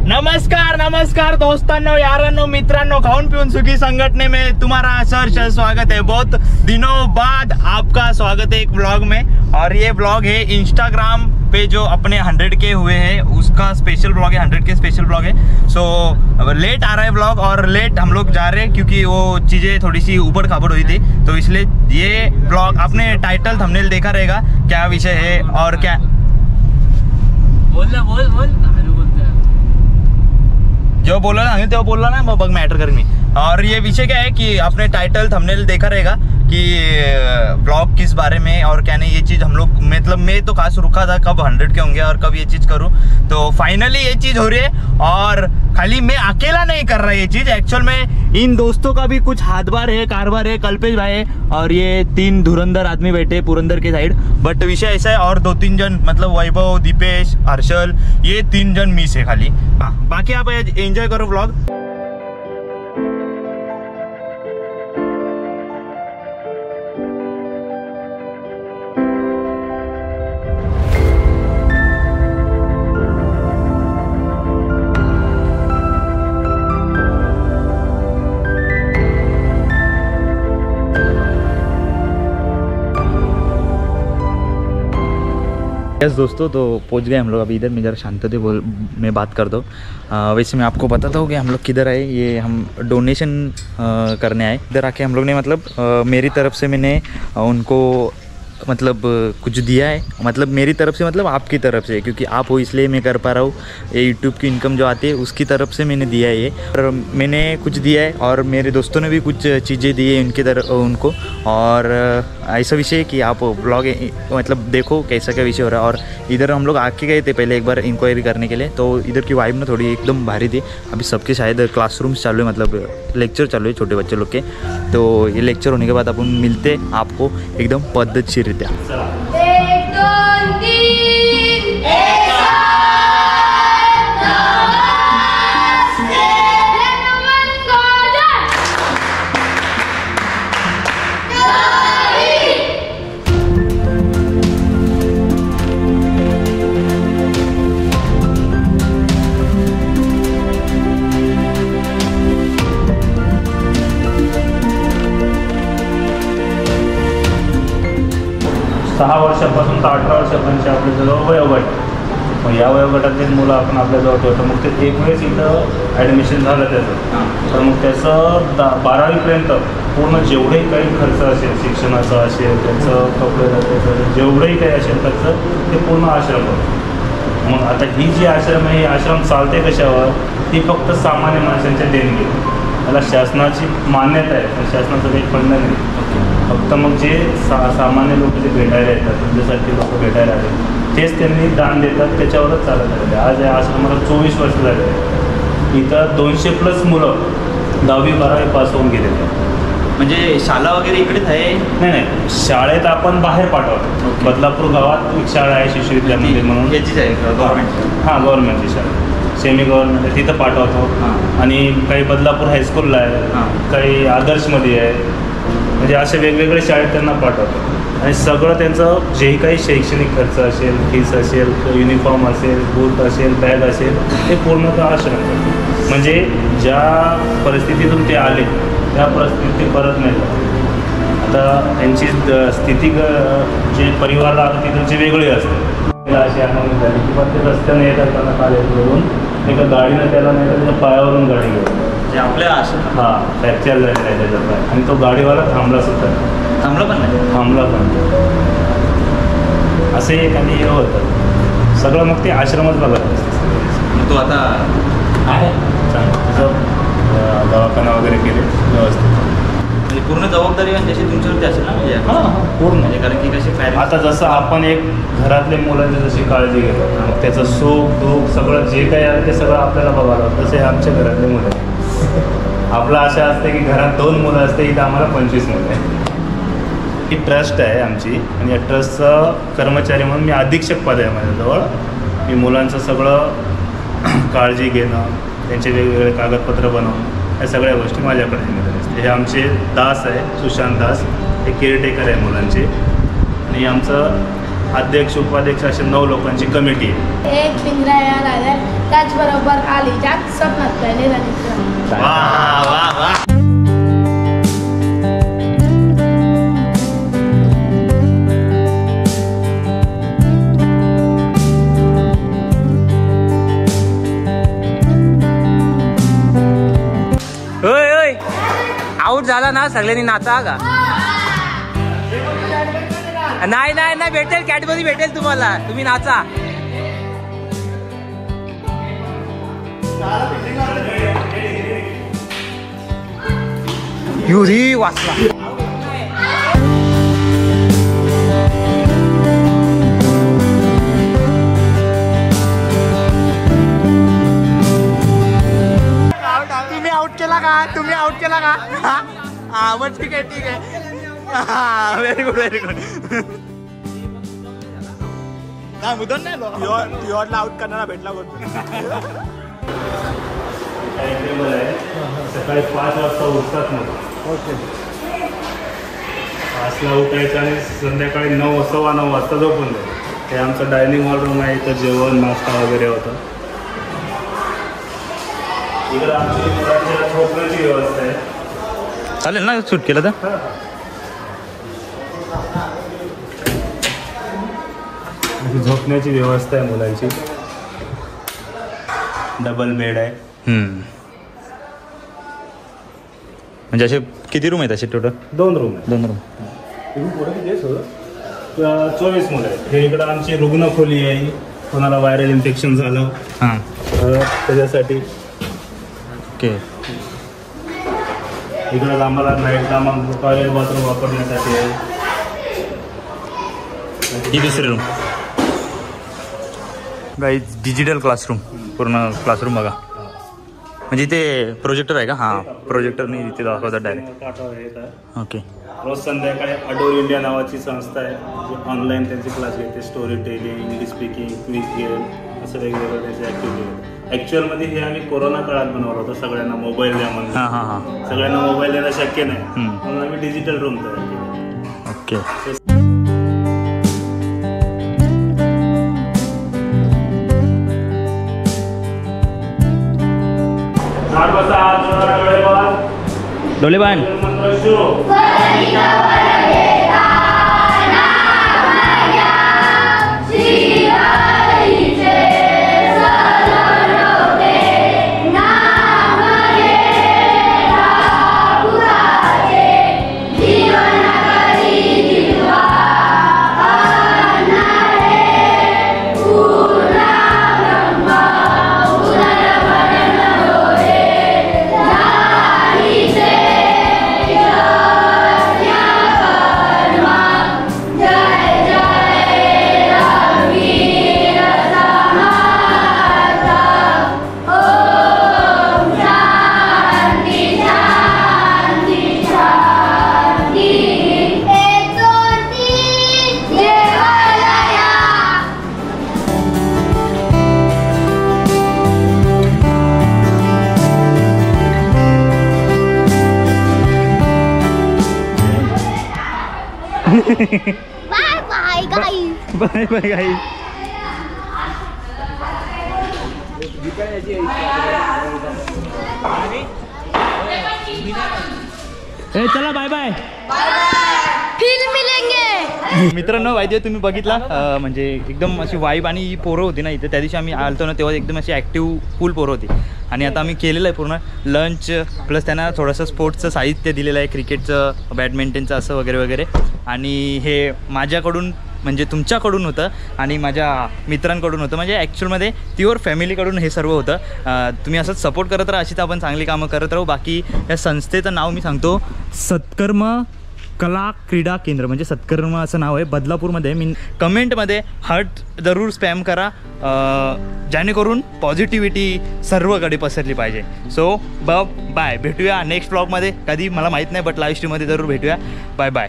नमस्कार नमस्कार दोस्तों यारों मित्रों, खाऊन पिऊन सुखी संगठने में तुम्हारा सहर्ष स्वागत है। बहुत दिनों बाद आपका स्वागत है एक व्लॉग में। और ये व्लॉग है इंस्टाग्राम पे जो अपने 100K हुए हैं उसका स्पेशल व्लॉग है। 100K स्पेशल व्लॉग है। सो लेट आ रहा है व्लॉग और लेट हम लोग जा रहे हैं क्योंकि वो चीज़ें थोड़ी सी ऊबड़ खाबड़ हुई थी, तो इसलिए ये व्लॉग आपने टाइटल थंबनेल देखा रहेगा क्या विषय है और क्या जो बोला ना तो बोला ना मग मॅटर कर मी। और ये विषय क्या है कि आपने टाइटल थंबनेल देखा रहेगा कि ब्लॉग किस बारे में और क्या नहीं। ये चीज़ हम लोग मतलब मैं तो खास रुका था कब 100K होंगे और कब ये चीज़ करूँ, तो फाइनली ये चीज़ हो रही है। और खाली मैं अकेला नहीं कर रहा ये चीज़, एक्चुअल में इन दोस्तों का भी कुछ हाथबार है, कारबार है, कल्पेश भाई है और ये 3 धुरंधर आदमी बैठे पुरंदर के साइड। बट विषय ऐसा है और 2-3 जन मतलब वैभव, दीपेश, हर्षल, ये 3 जन मिस है खाली। बाकी आप एंजॉय करो व्लॉग। यस दोस्तों, तो पहुंच गए हम लोग अभी इधर। मैं ज़रा शांति में बात कर दो। वैसे मैं आपको बताता हूँ कि हम लोग किधर आए। ये हम डोनेशन करने आए। इधर आके हम लोग ने मतलब मेरी तरफ से मैंने उनको मतलब कुछ दिया है, मतलब मेरी तरफ से मतलब आपकी तरफ से, क्योंकि आप हो इसलिए मैं कर पा रहा हूँ। ये यूट्यूब की इनकम जो आती है उसकी तरफ से मैंने दिया है ये, और मैंने कुछ दिया है और मेरे दोस्तों ने भी कुछ चीज़ें दी है उनकी तरफ उनको। और ऐसा विषय है कि आप ब्लॉग मतलब देखो कैसा क्या विषय हो रहा है। और इधर हम लोग आके गए थे पहले एक बार इंक्वायरी करने के लिए, तो इधर की वाइब ना थोड़ी एकदम भारी थी। अभी सबके शायद क्लासरूम्स चालू है, मतलब लेक्चर चालू है छोटे बच्चे लोग के। तो ये लेक्चर होने के बाद अपन मिलते आपको एकदम पद्धतशीर रीत्या। सहा वर्षापासून तर 18 वर्षापर्यंत आपल्याजवळ वयोगट, मग या वयोगटातलीच मुलं आपण आपल्याजवळ ठेवतो। मग ते एक वेळेस इथं ॲडमिशन झालं त्याचं, तर मग त्याचं 12वीपर्यंत पूर्ण जेवढेही काही खर्च असेल, शिक्षणाचा असेल, त्याचं कपडे त्याचं जेवढंही काही असेल त्याचं ते पूर्ण आश्रम होतं। मग आता ही जी आश्रम आहे, ही आश्रम चालते कशावर? ती फक्त सामान्य माणसांच्या देणगी, त्याला शासनाची मान्यता आहे पण शासनाचं काही फंड नाही। फक्त मग जे सामान्य लोक जे भेटायला येतात, तुमच्यासारखे लोक भेटायला आले तेच त्यांनी दान देतात, त्याच्यावरच चालत आलेले। आज या आश्रमाला 24 वर्ष झाले। इथं 200+ मुलं 10वी-12वी पास होऊन गेलेले। म्हणजे शाळा वगैरे इकडेच आहे? नाही, शाळेत आपण बाहेर पाठवतो। बदलापूर गावात एक शाळा आहे शिशु विद्यामंदिर म्हणून, याचीच आहे गव्हर्नमेंट? हां, गव्हर्नमेंटची शाळा, सेमी गव्हर्नमेंट आहे, तिथं पाठवतो। आणि काही बदलापूर हायस्कूलला आहे, काही आदर्शमध्ये आहे, म्हणजे असे वेगवेगळे शाळेत त्यांना पाठवतो। आणि सगळं त्यांचं जे काही शैक्षणिक खर्च असेल, फीस असेल, युनिफॉर्म असेल, बूट असेल, बॅग असेल, ते पूर्णतः आश्रम करतो। म्हणजे ज्या परिस्थितीतून ते आले त्या परिस्थितीत ते परत नाही जात। आता त्यांची स्थिती जे परिवाराला तिथलचे वेगळे असते, त्याला अशी अनुभव झाली की मग ते रस्त्याने येत असताना कॉलेजवरून एका गाडीनं त्याला नाही तर त्याच्या पायावरून गाडी घेऊन जे आपल्या आश्रम फ्रॅक्चर झालेला आहे त्याचा पाय, आणि तो गाडीवाला थांबला सुद्धा, थांबला पण नाही, थांबला पण असे एक आणि हे होतं सगळं। मग ते आश्रमच बघत असते। मग तो आता आहे चांगलं, दवाखाना वगैरे केले व्यवस्थित, म्हणजे पूर्ण जबाबदारी जशी तुमच्यावरती असेल ना? म्हणजे हां पूर्ण, म्हणजे कारण की कशी आता जसं आपण एक घरातले मुलांची जशी काळजी घेतो, मग त्याचं सुख दुःख सगळं जे काही आहे ते सगळं आपल्याला बघावं लागतं। तसे आमच्या घरातले मुलं आपलं अशा असते की घरात 2 मुलं असते, इथं आम्हाला 25 मुलं आहे। ही ट्रस्ट आहे आमची आणि या ट्रस्टचा कर्मचारी म्हणून मी अधीक्षक पद आहे माझ्याजवळ। मी मुलांचं सगळं काळजी घेणं, त्यांचे वेगवेगळे कागदपत्र बनवणं, या सगळ्या गोष्टी माझ्याकडे मिळत असते। हे आमचे दास आहे, सुशांत दास, हे केअरटेकर आहे मुलांचे। आणि आमचं अध्यक्ष उपाध्यक्ष असे 9 लोकांची कमिटी आहे. एक पिंजरा राहिला त्याचबरोबर आलीच्या स्वप्नात राहिलेला मित्र. वाह वाह वाह. आउट झाला ना सगळ्यांनी नाचा का? नाही नाही नाही भेटेल, कॅडबरी भेटेल तुम्हाला, तुम्ही नाचा. युरी वाचला. तुम्ही आउट केला का? तुम्ही आउट केला का? हा मग ठीक आहे ठीक आहे. Very good very good. नाही मुदन नाही युअरला आउट करणारा भेटला कोण? सकाळी 5 वाजता उठतात मग. ओके. 5ला उठायचं आणि संध्याकाळी 9:15 वाजता झोपून जायचं. हे आमचं डायनिंग हॉल रूम आहे. इथं जेवण नाश्ता वगैरे होतं. इकडं आमची मुलांच्या झोपण्याची व्यवस्था आहे. चालेल ना शूट केलं तर? झोपण्याची व्यवस्था आहे मुलांची. डबल बेड आहे. म्हणजे असे किती रूम आहेत असे टोटल? 2 रूम आहे. 2 रूम. 24 मुलं आहेत. हे इकडं आमची रुग्णखोली आहे. कोणाला व्हायरल इन्फेक्शन झालं हां त्याच्यासाठी. ओके. इकडं आम्हाला नाईटला मग टॉयलेट बाथरूम वापरण्यासाठी आहे. ही दुसरी रूम. गाईज डिजिटल क्लासरूम, पूर्ण क्लासरूम बघा. म्हणजे इथे प्रोजेक्टर आहे का? हां प्रोजेक्टरने इथे दाखवतात डायरेक्ट. ओके. रोज संध्याकाळी अडोर इंडिया नावाची संस्था आहे जी ऑनलाईन त्यांचे क्लास घेते. Story telling, English speaking, quiz game असं वेगवेगळं त्यांचे ॲक्टिव्हिटी आहेत. ॲक्च्युअलमध्ये हे आम्ही कोरोना काळात बनवलं होतं. सगळ्यांना मोबाईल द्या म्हणून. हां हां हां. सगळ्यांना मोबाईल देणं शक्य नाही म्हणून आम्ही डिजिटल रूम तयार केले. ओके. डोले बाण. मंत्र सुरू. Bye bye guys. Bye bye guys. चला बाय बाय. फिर मिलेंगे. मित्रांनो माहिती आहे तुम्ही बघितला म्हणजे एकदम अशी वाईब आणि पोरं होती ना इथे. त्या दिवशी आम्ही आलतो ना तेव्हा एकदम अशी ॲक्टिव्ह फुल पोरं होती. आणि आता आम्ही केलेलं आहे पूर्ण लंच प्लस त्यांना थोडंसं स्पोर्ट्सचं साहित्य दिलेलं आहे. क्रिकेटचं, बॅडमिंटनचं असं वगैरे वगैरे. आणि हे माझ्याकडून म्हणजे तुमच्याकडून होतं आणि माझ्या मित्रांकडून होतं. म्हणजे ॲक्च्युअलमध्ये प्युअर फॅमिलीकडून हे सर्व होतं. तुम्ही असंच सपोर्ट करत राहा. अशीच आपण चांगली कामं करत राहू. बाकी या संस्थेचं नाव मी सांगतो, सत्कर्म कला क्रीडा केंद्र, म्हणजे सत्कर्म असं नाव आहे. बदलापूरमध्ये. मी कमेंटमध्ये हार्ट जरूर स्पॅम करा जेणेकरून पॉझिटिव्हिटी सर्वकडे पसरली पाहिजे. So bye. भेटूया नेक्स्ट ब्लॉगमध्ये. कधी मला माहीत नाही बट लाईव्ह स्ट्रीममध्ये जरूर भेटूया. Bye bye.